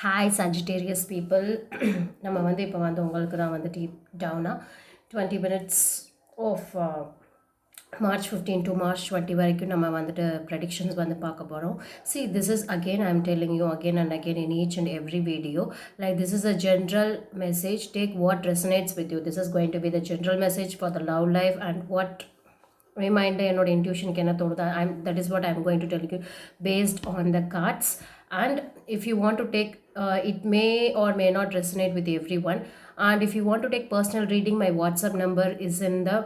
Hi Sagittarius people. நம்ம வந்து இப்போ வந்து உங்களுக்கு நான் வந்து டீப் டவுனாக 20 minutes of March 15 to March 20 வரைக்கும் நம்ம வந்துட்டு ப்ரெடிக்ஷன்ஸ் வந்து பார்க்க போகிறோம். See, this is again I'm telling you again and again in each and every video, like this is a general message. Take what resonates with you. This is going to be the general message for the love life and what reminder என்னோட இன்ட்யூஷனுக்கு என்ன தோணுதா that is what I'm going to tell you based on the cards. And if you want to take it may or may not resonate with everyone. And if you want to take personal reading, my WhatsApp number is in the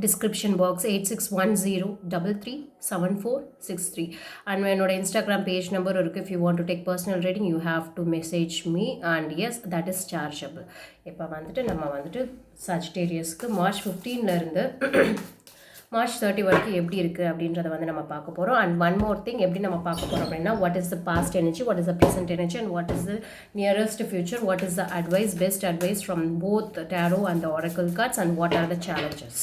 description box, 8610337463. And என்னோட Instagram page number இருக்கு. If you want to take personal reading, you have to message me, and yes, that is chargeable. இப்போ வந்துட்டு நம்ம வந்துட்டு Sagittariusக்கு March 15ல இருந்து March 30 வரைக்கும் எப்படி இருக்குது அப்படின்றத வந்து நம்ம பார்க்க போகிறோம். அண்ட் ஒன் மோர் திங், எப்படி நம்ம பார்க்க போகிறோம் அப்படின்னா, what is the past energy, what is the present energy, and what is the nearest future, what is the advice, best advice from both tarot and the oracle cards, and what are the challenges.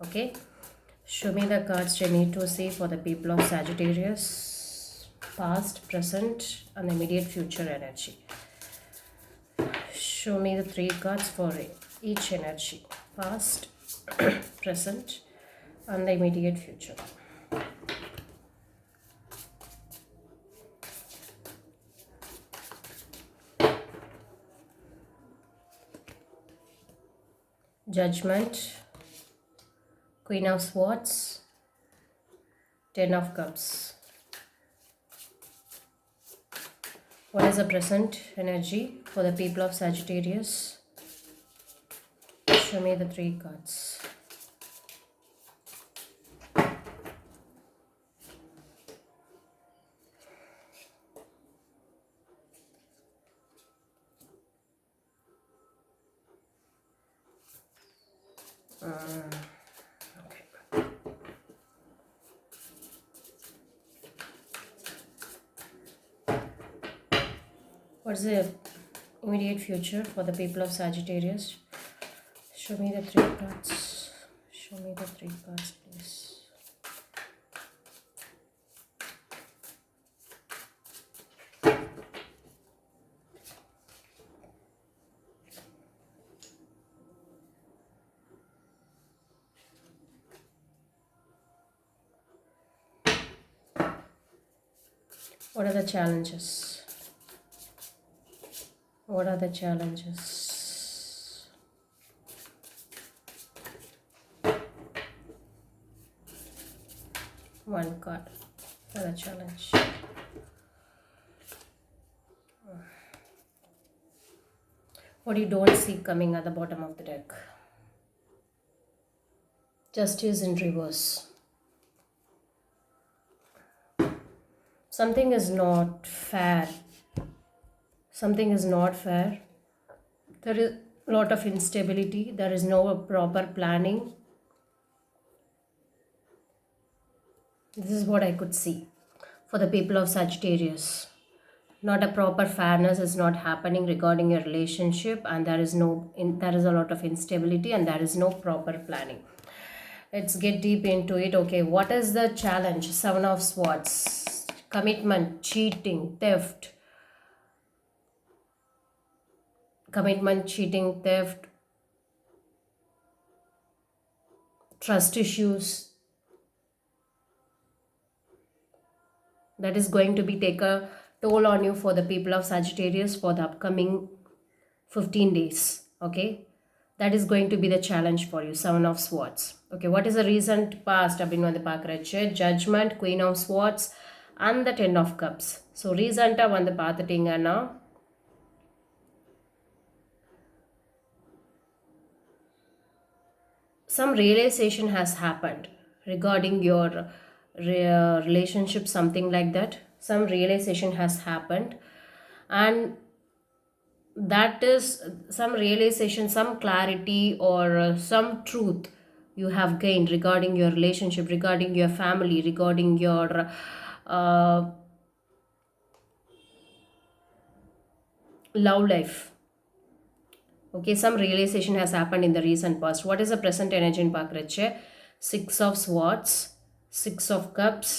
Okay, show me the cards they need to see for the people of Sagittarius, past, present, and immediate future energy. Show me the 3 cards for each energy, past, present, and the immediate future. Judgment, Queen of Swords, 10 of Cups. What is the present energy for the people of Sagittarius? Show me the 3 cards. Okay. What's the immediate future for the people of Sagittarius? Show me the 3 cards. Show me the 3 cards, please. What are the challenges? What are the challenges? One card for the challenge. What you don't see coming at the bottom of the deck. Justice in reverse. Something is not fair. Something is not fair. There is a lot of instability. There is no proper planning. This is what I could see for the people of Sagittarius. Not a proper fairness is not happening regarding your relationship, and there is a lot of instability, and there is no proper planning. Let's get deep into it. Okay, what is the challenge? 7 of Swords. Commitment, cheating, theft. Commitment, cheating, theft, trust issues. That is going to be take a toll on you for the people of Sagittarius for the upcoming 15 days. Okay, that is going to be the challenge for you. 7 of Swords. Okay, what is the recent past அப்படின்னு வந்து பார்க்குறச்சு? Judgment, Queen of Swords, and the 10 of Cups. So ரீசண்டாக வந்து பார்த்துட்டிங்கன்னா some realization has happened regarding your relationship, something like that. Some realization has happened, and that is some realization, some clarity, or some truth you have gained regarding your relationship, regarding your family, regarding your love life. Okay, some realization has happened in the recent past. What is the present energy in Pakrache? 6 of Swords, 6 of Cups,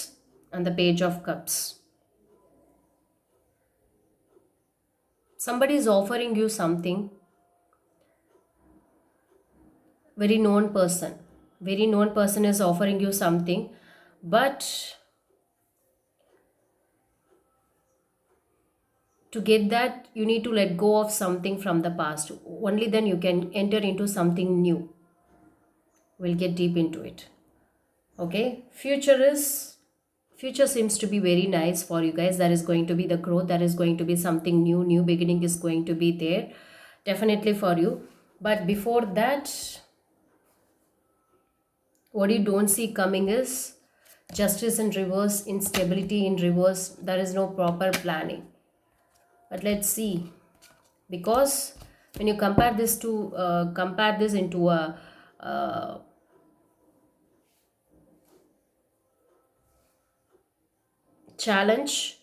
and the Page of Cups. Somebody is offering you something, very known person. Very known person is offering you something, but to get that, you need to let go of something from the past. Only then you can enter into something new. We'll get deep into it. Okay, future seems to be very nice for you guys. There is going to be the growth, there is going to be something new beginning is going to be there, definitely for you. But before that, what you don't see coming is justice in reverse, instability in reverse. There is no proper planning. But let's see, because when you compare this into a challenge,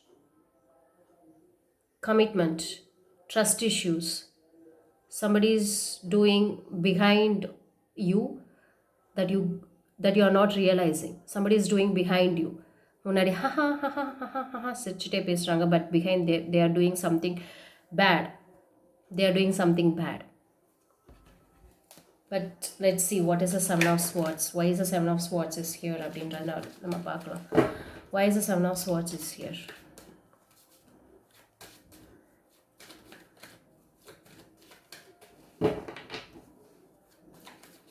commitment, trust issues, somebody is doing behind you, that you are not realizing. Somebody is doing behind you. முன்னாடி ha ha ha ha ha ha ha ha சிரிச்சுட்டே பேசுறாங்க, but behind they are doing something bad. They are doing something bad. But let's see, what is the seven of swords? Why is the seven of swords is here அப்படின்றத நம்ம பார்க்கலாம். Why is the seven of swords is here?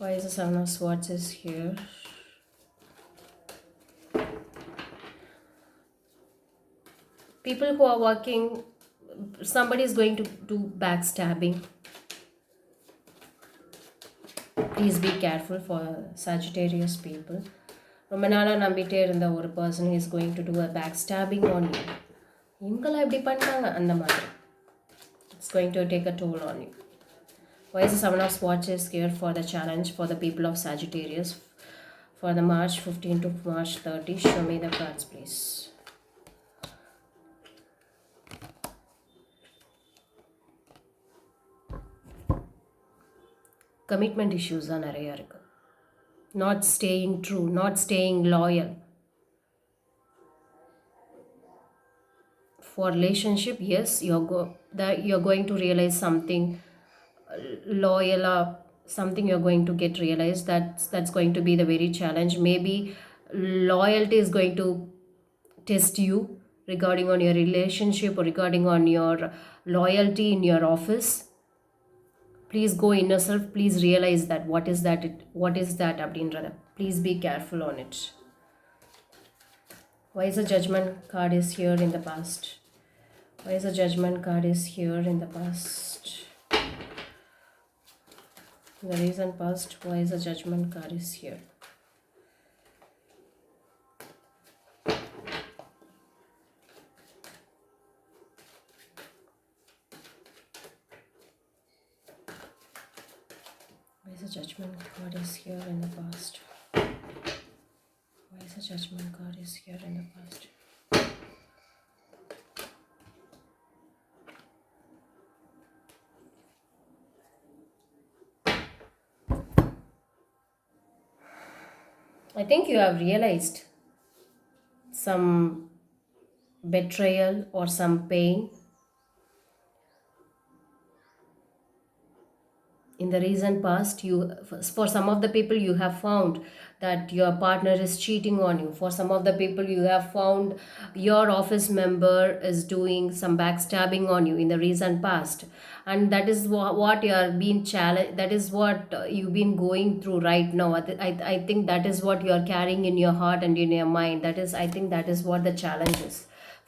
Why is the seven of swords is here? People who are working, somebody is going to do backstabbing. Please be careful for Sagittarius people. ரொம்ப நாளாக நம்பிட்டே இருந்த ஒரு person is going to do a back stabbing on you. இவங்களாம் எப்படி பண்ணாங்க அந்த மாதிரி. It's going to take a toll on you. Why is the seven of swords is here for the challenge for the people of Sagittarius for the March 15 to March 30? Show me the cards, please. Commitment issues தான் நிறைய இருக்கு. Not staying true, not staying loyal. For relationship, yes, you're going to realize something loyal, something you're going to get realized. That's going to be the very challenge. Maybe loyalty is going to test you regarding on your relationship or regarding on your loyalty in your office. Please go inner self, please realize that what is that அப்படின்றத. Please be careful on it. Why is the judgment card is here in the past? Why is the judgment card is here in the past? The reason past, why is the judgment card is here? Why is the judgment card is here in the past? Why is the judgment card is here in the past? I think you have realized some betrayal or some pain in the recent past. For some of the people, you have found that your partner is cheating on you. For some of the people, you have found your office member is doing some backstabbing on you in the recent past, and that is what you are being challenged. That is what you've been going through right now. I think that is what you are carrying in your heart and in your mind. I think that is what the challenge is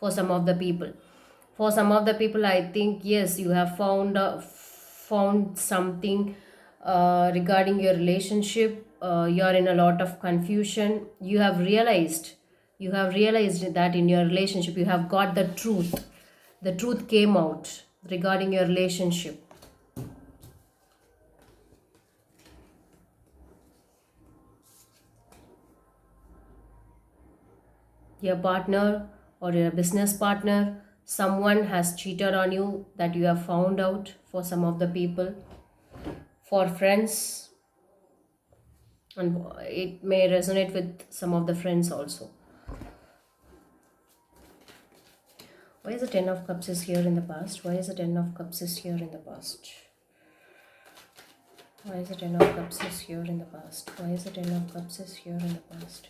for some of the people. For some of the people, I think, yes, you have found something regarding your relationship. You're in a lot of confusion. You have realized that in your relationship you have got the truth came out regarding your relationship. Your partner or your business partner, someone has cheated on you, that you have found out. For some of the people, for friends, and it may resonate with some of the friends also. Why is the Ten of Cups is here in the past? Why is the Ten of Cups is here in the past? Why is the Ten of Cups is here in the past? Why is the Ten of Cups is here in the past?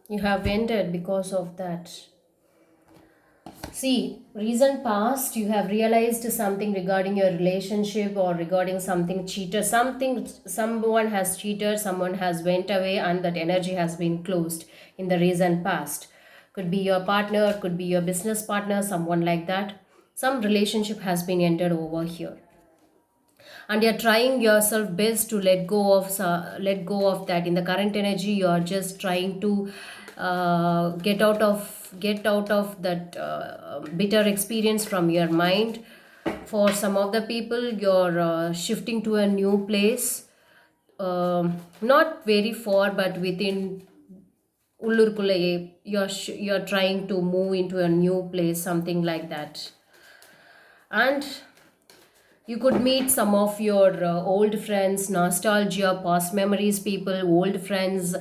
You have ended because of that. See, recent past, you have realized something regarding your relationship or regarding something cheated, something, someone has cheated, someone has went away, and that energy has been closed in the recent past. Could be your partner, could be your business partner, someone like that. Some relationship has been entered over here, and you're trying yourself best to let go of that. In the current energy, you are just trying to get out of that bitter experience from your mind. For some of the people, you're shifting to a new place, not very far but within Ullurkulle. You're trying to move into a new place, something like that. And you could meet some of your old friends, nostalgia, past memories, people, old friends,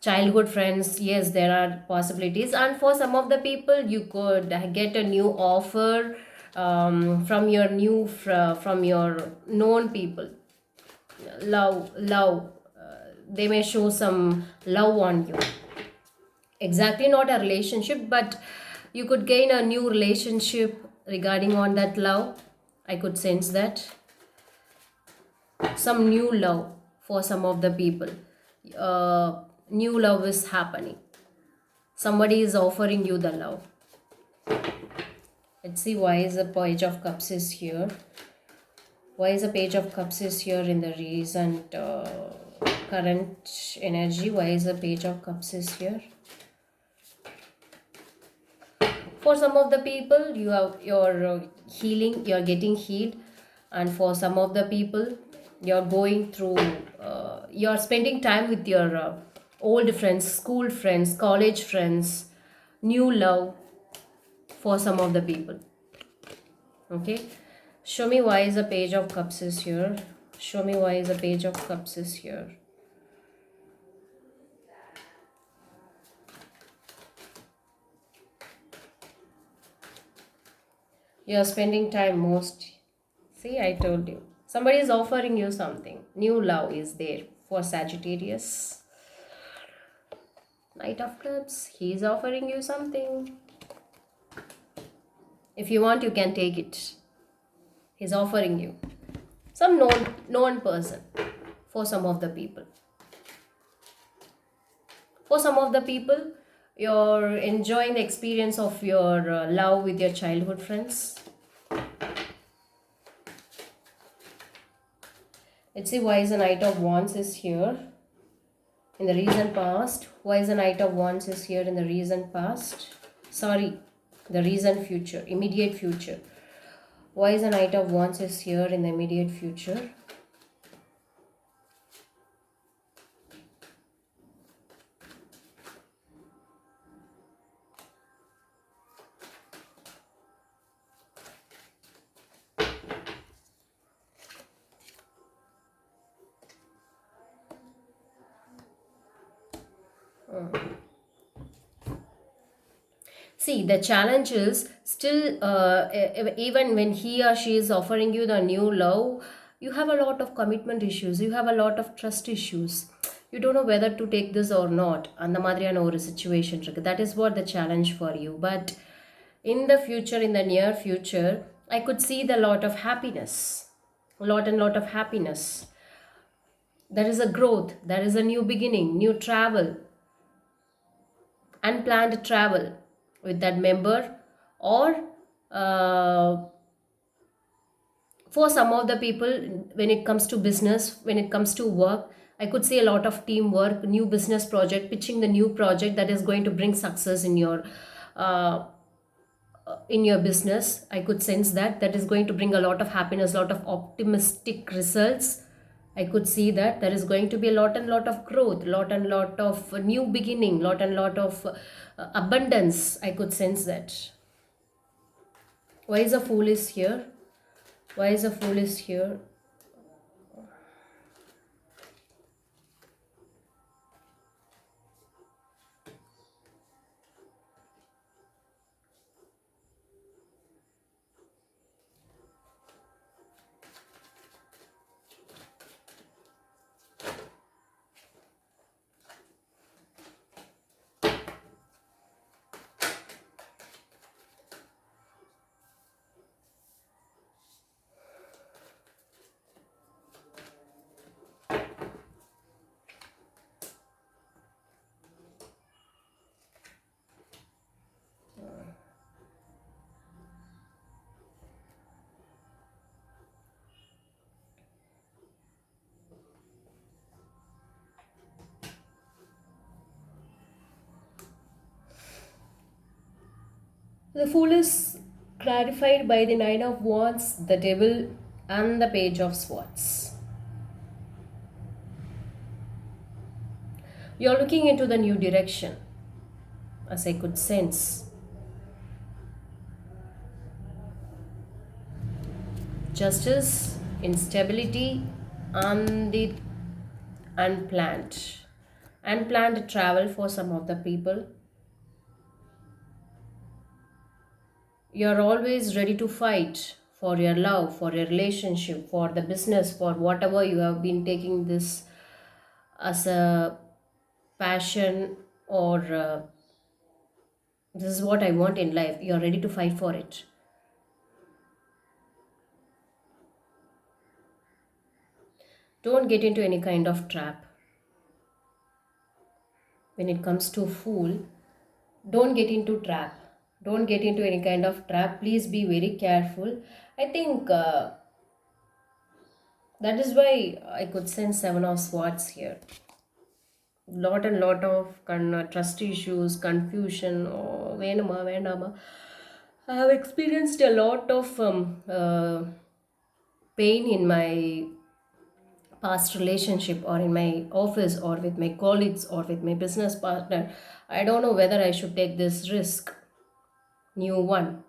childhood friends. Yes, there are possibilities. And for some of the people, you could get a new offer from your known people. Love. They may show some love on you. Exactly, not a relationship, but you could gain a new relationship regarding on that love. I could sense that some new love for some of the people. New love is happening. Somebody is offering you the love. Let's see why is the Page of Cups is here. Why is the Page of Cups is here in the recent current energy? Why is the Page of Cups is here? For some of the people, you're healing, you're getting healed, and for some of the people, you're going through, you're spending time with your old friends, school friends, college friends, new love for some of the people. Okay, show me why is the Page of Cups is here. Show me why is the Page of Cups is here. You're spending time most. See, I told you. Somebody is offering you something. New love is there for Sagittarius. Knight of Cups. He is offering you something. If you want, you can take it. He's offering you. Some known person for some of the people. For some of the people, you're enjoying the experience of your love with your childhood friends. Let's see why is the Knight of Wands is here in the recent past. Why is the Knight of Wands is here in the recent past? Sorry, the recent future, immediate future. Why is the Knight of Wands is here in the immediate future? See, the challenge is still, even when he or she is offering you the new love, you have a lot of commitment issues, you have a lot of trust issues. You don't know whether to take this or not. அந்த மாதிரியான ஒரு situation இருக்கு. That is what the challenge for you. But in the future, in the near future, I could see the lot of happiness. Lot of happiness. There is a growth, there is a new beginning, new travel, unplanned travel with that member, or for some of the people, when it comes to business, when it comes to work, I could see a lot of teamwork, new business project, pitching the new project that is going to bring success in your business. I could sense that is going to bring a lot of happiness, lot of optimistic results. I could see that there is going to be a lot and lot of growth, lot and lot of new beginning, lot and lot of abundance. I could sense that. Why is a fool is here? Why is a fool is here? The fool is clarified by the Nine of Wands, the Devil, and the Page of Swords. You're looking into the new direction, as I could sense. Justice, instability, and the unplanned. Unplanned travel for some of the people. You're always ready to fight for your love, for your relationship, for the business, for whatever you have been taking this as a passion, or this is what I want in life. You're ready to fight for it. Don't get into any kind of trap. When it comes to fool, don't get into trap. Don't get into any kind of trap. Please be very careful. I think that is why I could sense Seven of Swords here. Lot and lot of trust issues, confusion, or venama, venama. I have experienced a lot of pain in my past relationship, or in my office, or with my colleagues, or with my business partner. I don't know whether I should take this risk. New one.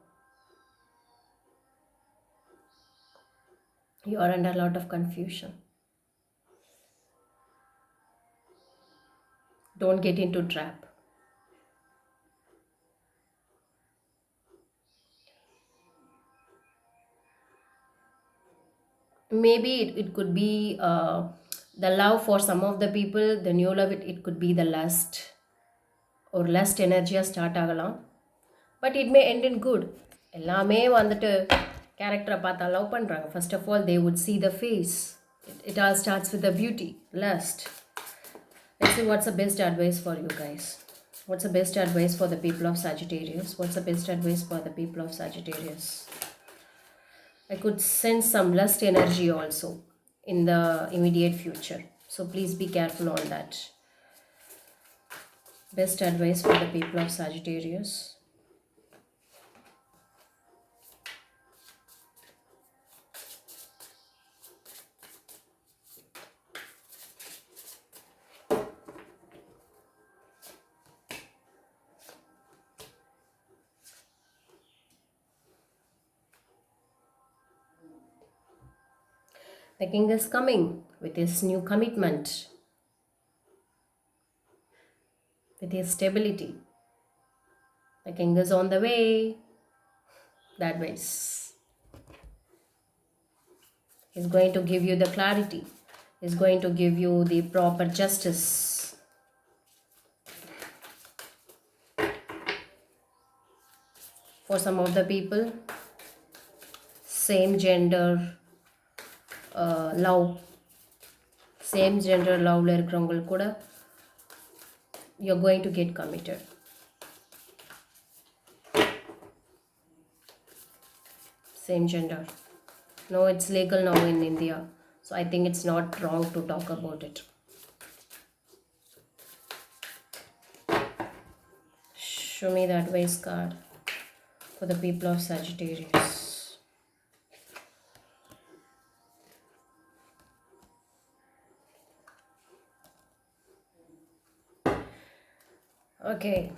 You are under a lot of confusion. Don't get into trap. Maybe it could be the love for some of the people, the new love, it could be the lust or lust energy start ஆகலாம். But it may end in good. எல்லாமே வந்துட்டு கேரக்டரை பார்த்தா love பண்ணுறாங்க. First of all they would see the face. It all starts with the beauty, lust. Let's see what's the best advice for you guys. What's the best advice for the people of Sagittarius? What's the best advice for the people of Sagittarius? I could sense some lust energy also in the immediate future. So please be careful on that. Best advice for the people of Sagittarius. The king is coming with his new commitment, with his stability. The king is on the way. That ways. He's going to give you the clarity. He's going to give you the proper justice. For some of the people, same gender love, same gender loveல இருக்கிறவங்களுக்கு கூட you're going to get committed. Same gender. No, it's legal now in India. So I think it's not wrong to talk about it. Show me the advice card for the people of Sagittarius. Okay,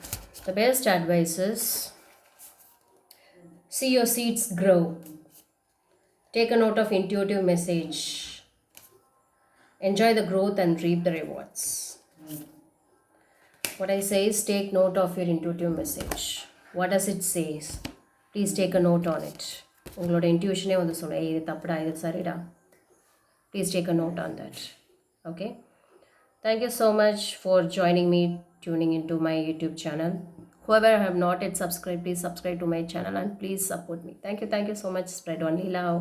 the best advice is see your seeds grow. Take a note of intuitive message. Enjoy the growth and reap the rewards. What I say is take note of your intuitive message. What does it say? Please take a note on it. உங்களோட இன்ட்யூஷனே வந்து சொல்ல இது தப்புடா இது சரிடா. Please take a note on that. Okay. Thank you so much for joining me, tuning into my YouTube channel. Whoever have not yet subscribed, please subscribe to my channel and please support me. Thank you so much. Spread only love.